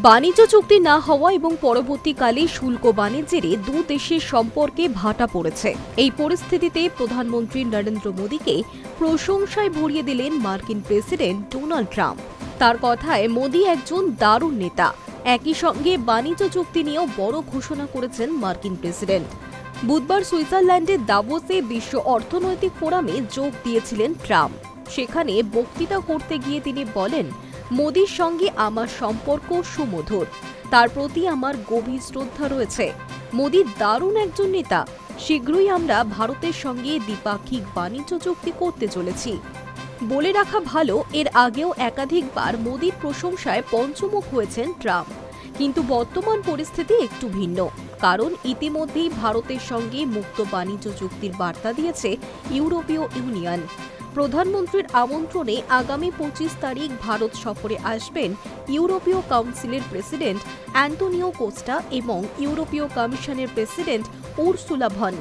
বাণিজ্য চুক্তি না হওয়া এবং পরবর্তীকালে শুল্ক বাণিজ্যের দু দেশের সম্পর্কে ভাটা পড়েছে। এই পরিস্থিতিতে প্রধানমন্ত্রী নরেন্দ্র মোদীকে প্রশংসায় ভরিয়ে দিলেন মার্কিন প্রেসিডেন্ট ডোনাল্ড ট্রাম্প। তার কথায় মোদী একজন দারুণ নেতা। একই সঙ্গে বাণিজ্য চুক্তি নিয়েও বড় ঘোষণা করেছেন মার্কিন প্রেসিডেন্ট। বুধবার সুইজারল্যান্ডের দাভোসে বিশ্ব অর্থনৈতিক ফোরামে যোগ দিয়েছিলেন ট্রাম্প। সেখানে বক্তৃতা করতে গিয়ে তিনি বলেন, মোদীর সঙ্গে আমার সম্পর্ক সুমধুর, তার প্রতি আমার গভীর শ্রদ্ধা রয়েছে। মোদী দারুণ একজন নেতা। শীঘ্রই আমরা ভারতের সঙ্গে দ্বিপাক্ষিক বাণিজ্য চুক্তি করতে চলেছি। বলে রাখা ভালো, এর আগেও একাধিকবার মোদীর প্রশংসায় পঞ্চমুখ হয়েছেন ট্রাম্প। কিন্তু বর্তমান পরিস্থিতি একটু ভিন্ন, কারণ ইতিমধ্যেই ভারতের সঙ্গে মুক্ত বাণিজ্য চুক্তির বার্তা দিয়েছে ইউরোপীয় ইউনিয়ন। প্রধানমন্ত্রীর আমন্ত্রণে আগামী ২৫ তারিখ ভারত সফরে আসবেন ইউরোপীয় কাউন্সিলের প্রেসিডেন্ট অ্যান্টোনিও কোস্টা এবং ইউরোপীয় কমিশনের প্রেসিডেন্ট উরসুলা ভন।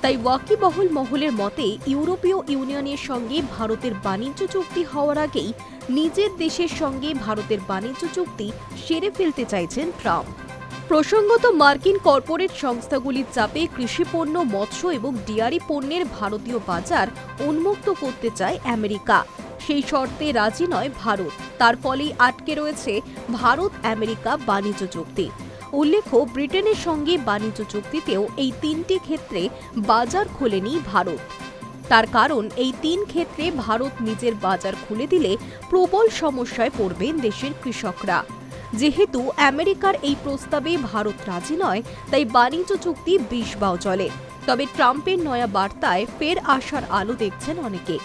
তাই ওয়াকিবহল মহলের মতে ইউরোপীয় ইউনিয়নের সঙ্গে ভারতের বাণিজ্য চুক্তি হওয়ার আগেই নিজের দেশের সঙ্গে ভারতের বাণিজ্য চুক্তি সেরে ফেলতে চাইছেন ট্রাম্প। প্রসঙ্গত, মার্কিন কর্পোরেট সংস্থাগুলির চাপে কৃষিপণ্য, মৎস্য এবং ডেয়ারি পণ্যের ভারতীয় বাজার উন্মুক্ত করতে চায় আমেরিকা। সেই শর্তে রাজি নয় ভারত। তার ফলেই আটকে রয়েছে ভারত আমেরিকা বাণিজ্য চুক্তি। উল্লেখ্য, ব্রিটেনের সঙ্গে বাণিজ্য চুক্তিতেও এই তিনটি ক্ষেত্রে বাজার খোলেনি ভারত। তার কারণ, এই তিন ক্ষেত্রে ভারত নিজের বাজার খুলে দিলে প্রবল সমস্যায় পড়বেন দেশের কৃষকরা। যেহেতু আমেরিকার এই প্রস্তাবে ভারত রাজি নয়, তাই বাণিজ্য চুক্তি বিষ বাও চলে। তবে ট্রাম্পের নয়া বার্তায় ফের আশার আলো দেখছেন অনেকে।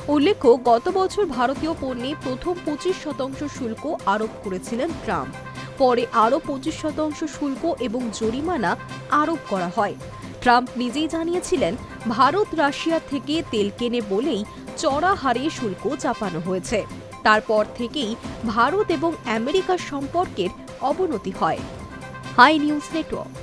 উল্লেখ্য, গত বছর ভারতীয় পণ্যে প্রথম ২৫% শুল্ক আরোপ করেছিলেন ট্রাম্প। পরে আরও 25% শুল্ক এবং জরিমানা আরোপ করা হয়। ট্রাম্প নিজেই জানিয়েছিলেন, ভারত রাশিয়া থেকে তেল কেনে বলেই চড়া হারে শুল্ক চাপানো হয়েছে। তারপর থেকেই ভারত এবং আমেরিকার সম্পর্কের অবনতি হয়। High news network.